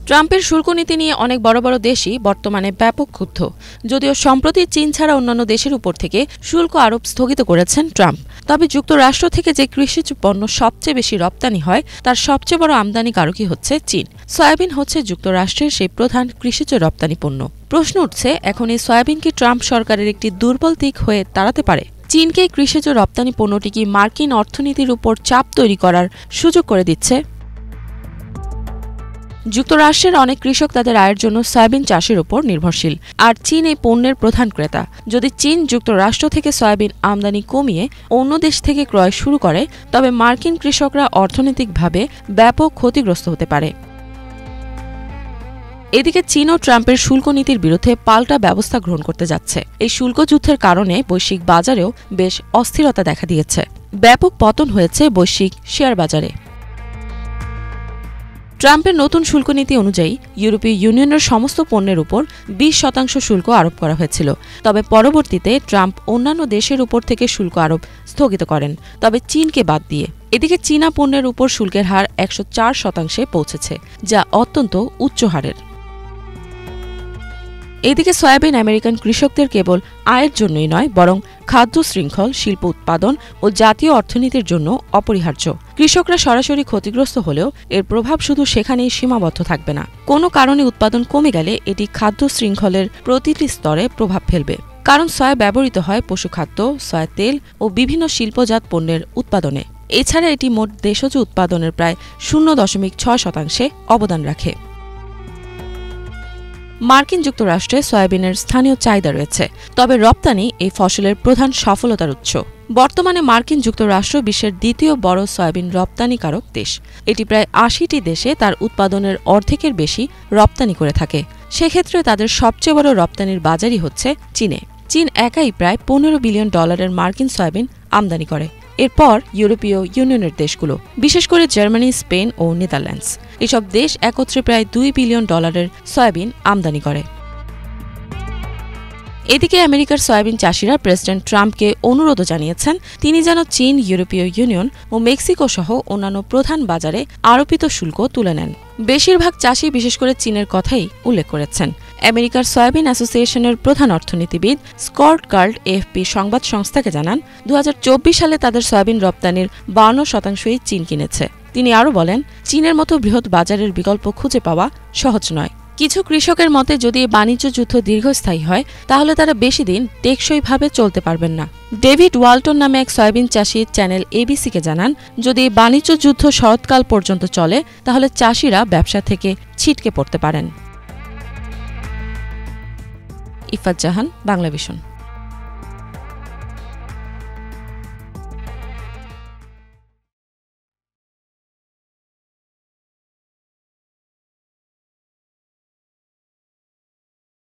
ট্রাম্পের শুল্ক নীতি নিয়ে অনেক বড় বড় দেশই বর্তমানে ব্যাপক ক্ষুব্ধ। যদিও সম্প্রতি চীন ছাড়া অন্যান্য দেশের উপর থেকে শুল্ক আরোপ স্থগিত করেছেন ট্রাম্প। তবে যুক্তরাষ্ট্র থেকে যে কৃষিজ পণ্য সবচেয়ে বেশি রপ্তানি হয় তার সবচেয়ে বড় আমদানিকারকই হচ্ছে চীন। সয়াবিন হচ্ছে যুক্তরাষ্ট্রের সেই প্রধান কৃষিজ রপ্তানি পণ্য। প্রশ্ন উঠছে, এখন এই সয়াবিন কি ট্রাম্প সরকারের একটি দুর্বল দিক হয়ে দাঁড়াতে পারে? চীনকে কৃষিজ রপ্তানি পণ্যটি কি মার্কিন অর্থনীতির উপর চাপ তৈরি করার সুযোগ করে দিচ্ছে? যুক্তরাষ্ট্রের অনেক কৃষক তাদের আয়ের জন্য সয়াবিন চাষের উপর নির্ভরশীল, আর চীন এই পণ্যের প্রধান ক্রেতা। যদি চীন যুক্তরাষ্ট্র থেকে সয়াবিন আমদানি কমিয়ে অন্য দেশ থেকে ক্রয় শুরু করে, তবে মার্কিন কৃষকরা অর্থনৈতিকভাবে ব্যাপক ক্ষতিগ্রস্ত হতে পারে। এদিকে চীনও ট্রাম্পের শুল্ক নীতির বিরুদ্ধে পাল্টা ব্যবস্থা গ্রহণ করতে যাচ্ছে। এই শুল্ক যুদ্ধের কারণে বৈশ্বিক বাজারেও বেশ অস্থিরতা দেখা দিয়েছে। ব্যাপক পতন হয়েছে বৈশ্বিক শেয়ার বাজারে। ট্রাম্পের নতুন শুল্ক নীতি অনুযায়ী ইউরোপীয় ইউনিয়নের সমস্ত পণ্যের উপর 20% শুল্ক আরোপ করা হয়েছিল। তবে পরবর্তীতে ট্রাম্প অন্যান্য দেশের উপর থেকে শুল্ক আরোপ স্থগিত করেন, তবে চীনকে বাদ দিয়ে। এদিকে চীনা পণ্যের উপর শুল্কের হার 104% পৌঁছেছে, যা অত্যন্ত উচ্চ হারের। এদিকে সয়াবিন আমেরিকান কৃষকদের কেবল আয়ের জন্যই নয়, বরং খাদ্য শৃঙ্খল, শিল্প উৎপাদন ও জাতীয় অর্থনীতির জন্য অপরিহার্য। কৃষকরা সরাসরি ক্ষতিগ্রস্ত হলেও এর প্রভাব শুধু সেখানেই সীমাবদ্ধ থাকবে না। কোনো কারণে উৎপাদন কমে গেলে এটি খাদ্য শৃঙ্খলের প্রতিটি স্তরে প্রভাব ফেলবে। কারণ সয়া ব্যবহৃত হয় পশুখাদ্য, সয়া তেল ও বিভিন্ন শিল্পজাত পণ্যের উৎপাদনে। এছাড়া এটি মোট দেশজ উৎপাদনের প্রায় 0.6% অবদান রাখে। মার্কিন যুক্তরাষ্ট্রে সয়াবিনের স্থানীয় চাহিদা রয়েছে, তবে রপ্তানি এই ফসলের প্রধান সফলতার উৎস। বর্তমানে মার্কিন যুক্তরাষ্ট্র বিশ্বের দ্বিতীয় বড় সয়াবিন রপ্তানিকারক দেশ। এটি প্রায় 80টি দেশে তার উৎপাদনের অর্ধেকের বেশি রপ্তানি করে থাকে। সেক্ষেত্রে তাদের সবচেয়ে বড় রপ্তানির বাজারই হচ্ছে চীনে। চীন একাই প্রায় $15 বিলিয়ন মার্কিন সয়াবিন আমদানি করে। এরপর ইউরোপীয় ইউনিয়নের দেশগুলো, বিশেষ করে জার্মানি, স্পেন ও নেদারল্যান্ডস। এসব দেশ একত্রে প্রায় $2 বিলিয়ন সয়াবিন আমদানি করে। এদিকে আমেরিকার সয়াবিন চাষিরা প্রেসিডেন্ট ট্রাম্পকে অনুরোধও জানিয়েছেন তিনি যেন চীন, ইউরোপীয় ইউনিয়ন ও মেক্সিকো সহ অন্যান্য প্রধান বাজারে আরোপিত শুল্ক তুলে নেন। বেশিরভাগ চাষি বিশেষ করে চীনের কথাই উল্লেখ করেছেন। আমেরিকার সয়াবিন অ্যাসোসিয়েশনের প্রধান অর্থনীতিবিদ স্কট গার্ল্ড এএফপি সংবাদ সংস্থাকে জানান, 2024 সালে তাদের সয়াবিন রপ্তানির 52%ই চীন কিনেছে। তিনি আরও বলেন, চীনের মতো বৃহৎ বাজারের বিকল্প খুঁজে পাওয়া সহজ নয়। কিছু কৃষকের মতে যদি বাণিজ্য যুদ্ধ দীর্ঘস্থায়ী হয়, তাহলে তারা বেশি দিন টেকসইভাবে চলতে পারবেন না। ডেভিড ওয়ালটন নামে এক সয়াবিন চাষি চ্যানেল এবিসিকে জানান, যদি বাণিজ্য যুদ্ধ শরৎকাল পর্যন্ত চলে, তাহলে চাষিরা ব্যবসা থেকে ছিটকে পড়তে পারেন। ইফাত জাহান, বাংলাভিশন।